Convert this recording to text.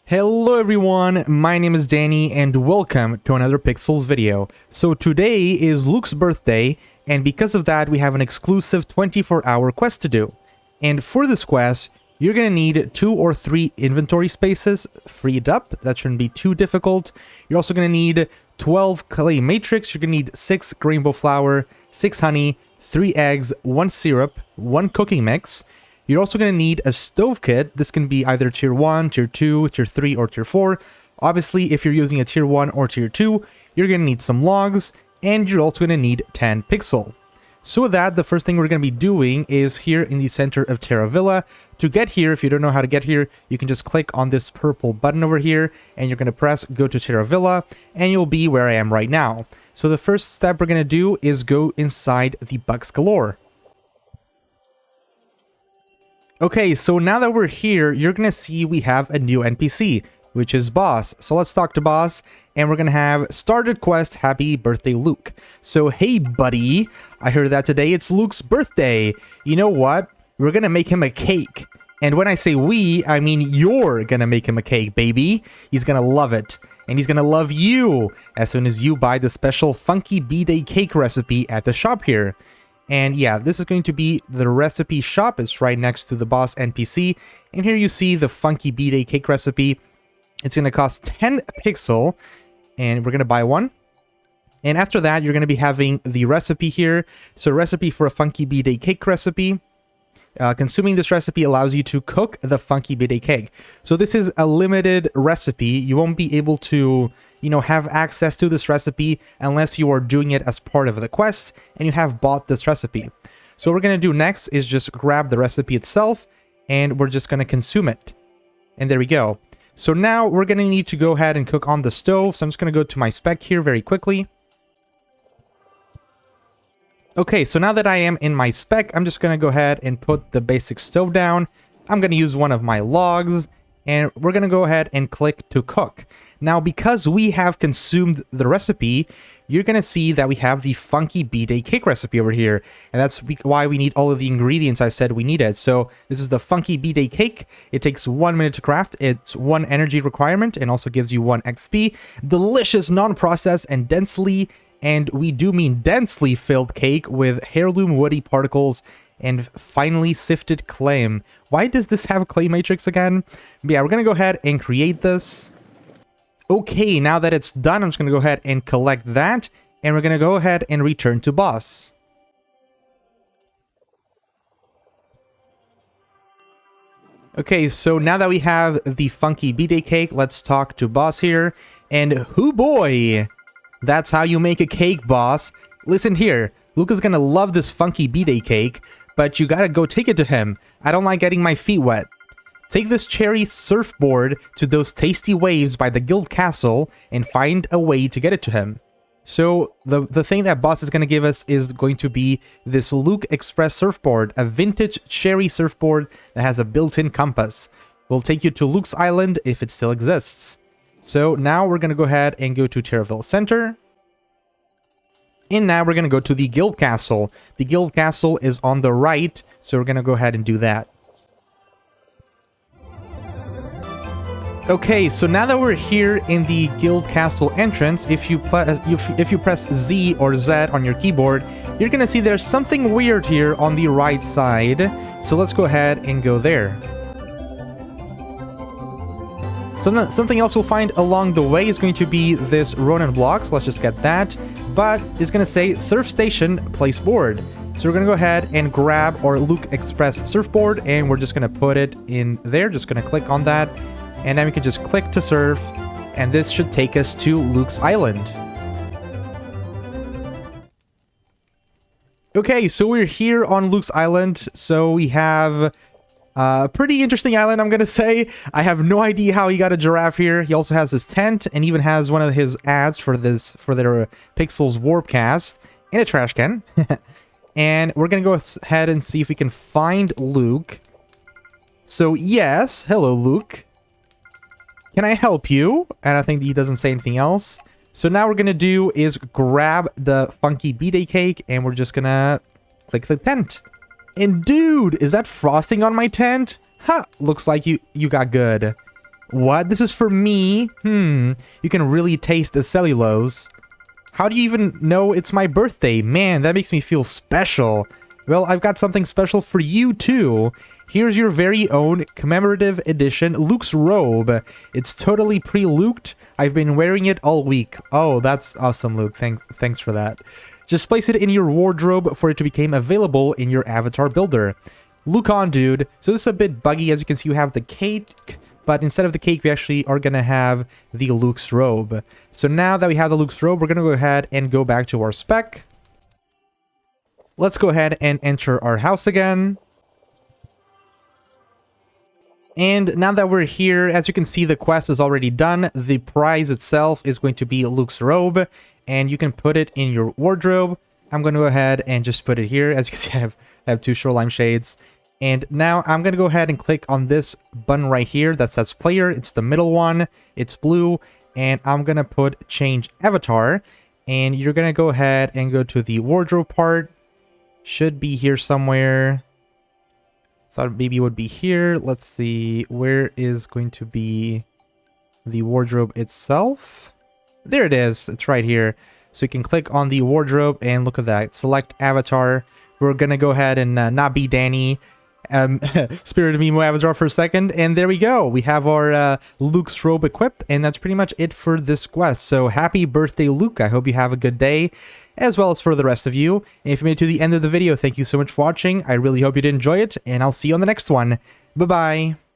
Hello everyone, my name is Danny and welcome to another Pixels video. So today is Luke's birthday, and because of that we have an exclusive 24-hour quest to do. And for this quest, you're gonna need 2 or 3 inventory spaces freed up. That shouldn't be too difficult. You're also gonna need 12 clay matrix, you're gonna need 6 rainbow flour, 6 honey, 3 eggs, 1 syrup, 1 cooking mix. You're also going to need a stove kit. This can be either tier 1, tier 2, tier 3, or tier 4. Obviously, if you're using a tier 1 or tier 2, you're going to need some logs, and you're also going to need 10 pixel. So with that, the first thing we're going to be doing is here in the center of Terra Villa. To get here, if you don't know how to get here, you can just click on this purple button over here, and you're going to press go to Terra Villa, and you'll be where I am right now. So the first step we're going to do is go inside the Bucks Galore. Okay, so now that we're here, you're gonna see we have a new NPC, which is Boss. So let's talk to Boss, and we're gonna have started quest, happy birthday Luke. So hey buddy, I heard that today it's Luke's birthday. You know what? We're gonna make him a cake. And when I say we, I mean you're gonna make him a cake, baby. He's gonna love it. And he's gonna love you as soon as you buy the special funky B-Day cake recipe at the shop here. And yeah, this is going to be the recipe shop. It's right next to the boss NPC. And here you see the funky B-Day cake recipe. It's going to cost 10 pixel. And we're going to buy one. And after that, you're going to be having the recipe here. So recipe for a funky B-Day cake recipe. Consuming this recipe allows you to cook the funky B-Day cake. So this is a limited recipe. You won't be able to, have access to this recipe unless you are doing it as part of the quest and you have bought this recipe. So what we're going to do next is just grab the recipe itself and we're just going to consume it. And there we go. So now we're going to need to go ahead and cook on the stove. So I'm just going to go to my spec here very quickly. Okay, so now that I am in my spec, I'm just going to go ahead and put the basic stove down. I'm going to use one of my logs, and we're going to go ahead and click to cook. Now, because we have consumed the recipe, you're going to see that we have the funky B-Day cake recipe over here. And that's why we need all of the ingredients I said we needed. So this is the funky B-Day cake. It takes 1 minute to craft. It's 1 energy requirement and also gives you 1 XP. Delicious, non-processed, and and we do mean densely filled cake with heirloom woody particles and finely sifted clay. Why does this have clay matrix again? But yeah, we're gonna go ahead and create this. Okay, now that it's done, I'm just gonna go ahead and collect that, and we're gonna go ahead and return to boss. Okay, so now that we have the funky B-Day cake, let's talk to boss here. And hoo boy! That's how you make a cake, boss. Listen here, Luke is gonna love this funky B-Day cake, but you gotta go take it to him. I don't like getting my feet wet. Take this cherry surfboard to those tasty waves by the guild castle and find a way to get it to him. So the thing that boss is gonna give us is going to be this Luke Express surfboard, a vintage cherry surfboard that has a built-in compass. We'll take you to Luke's Island if it still exists. So now we're going to go ahead and go to Terraville Center. And now we're going to go to the Guild Castle. The Guild Castle is on the right, so we're going to go ahead and do that. Okay, so now that we're here in the Guild Castle entrance, if you press Z or Z on your keyboard, you're going to see there's something weird here on the right side. So let's go ahead and go there. Something else we'll find along the way is going to be this Ronin block, so let's just get that. But it's going to say Surf Station, place board. So we're going to go ahead and grab our Luke Express surfboard, and we're just going to put it in there. Just going to click on that, and then we can just click to surf, and this should take us to Luke's Island. Okay, so we're here on Luke's Island, so we have pretty interesting island, I'm gonna say. I have no idea how he got a giraffe here. He also has his tent and even has one of his ads for their Pixels Warpcast in a trash can. And we're gonna go ahead and see if we can find Luke. So yes, hello Luke. Can I help you? And I think he doesn't say anything else. So now we're gonna do is grab the funky B-Day cake and we're just gonna click the tent. And dude, is that frosting on my tent? Ha! Looks like you got good. What? This is for me? You can really taste the cellulose. How do you even know it's my birthday? Man, that makes me feel special. Well, I've got something special for you too. Here's your very own commemorative edition Luke's robe. It's totally pre-luked. I've been wearing it all week. Oh, that's awesome, Luke. Thanks for that. Just place it in your wardrobe for it to become available in your avatar builder. Luke on, dude. So this is a bit buggy. As you can see, you have the cake, but instead of the cake, we actually are going to have the Luke's robe. So now that we have the Luke's robe, we're going to go ahead and go back to our spec. Let's go ahead and enter our house again. And now that we're here, as you can see, the quest is already done. The prize itself is going to be Luke's robe, and you can put it in your wardrobe. I'm going to go ahead and just put it here. As you can see, I have two shoreline shades. And now I'm going to go ahead and click on this button right here that says player. It's the middle one. It's blue. And I'm going to put change avatar. And you're going to go ahead and go to the wardrobe part. Should be here somewhere. Thought maybe it would be here. Let's see. Where is going to be the wardrobe itself? There it is. It's right here. So you can click on the wardrobe and look at that. Select avatar. We're going to go ahead and not be Danny. Spirit of Mimo avatar for a second, and there we go. We have our Luke's robe equipped, and that's pretty much it for this quest. So happy birthday, Luke. I hope you have a good day, as well as for the rest of you. And if you made it to the end of the video, thank you so much for watching. I really hope you did enjoy it, and I'll see you on the next one. Bye-bye.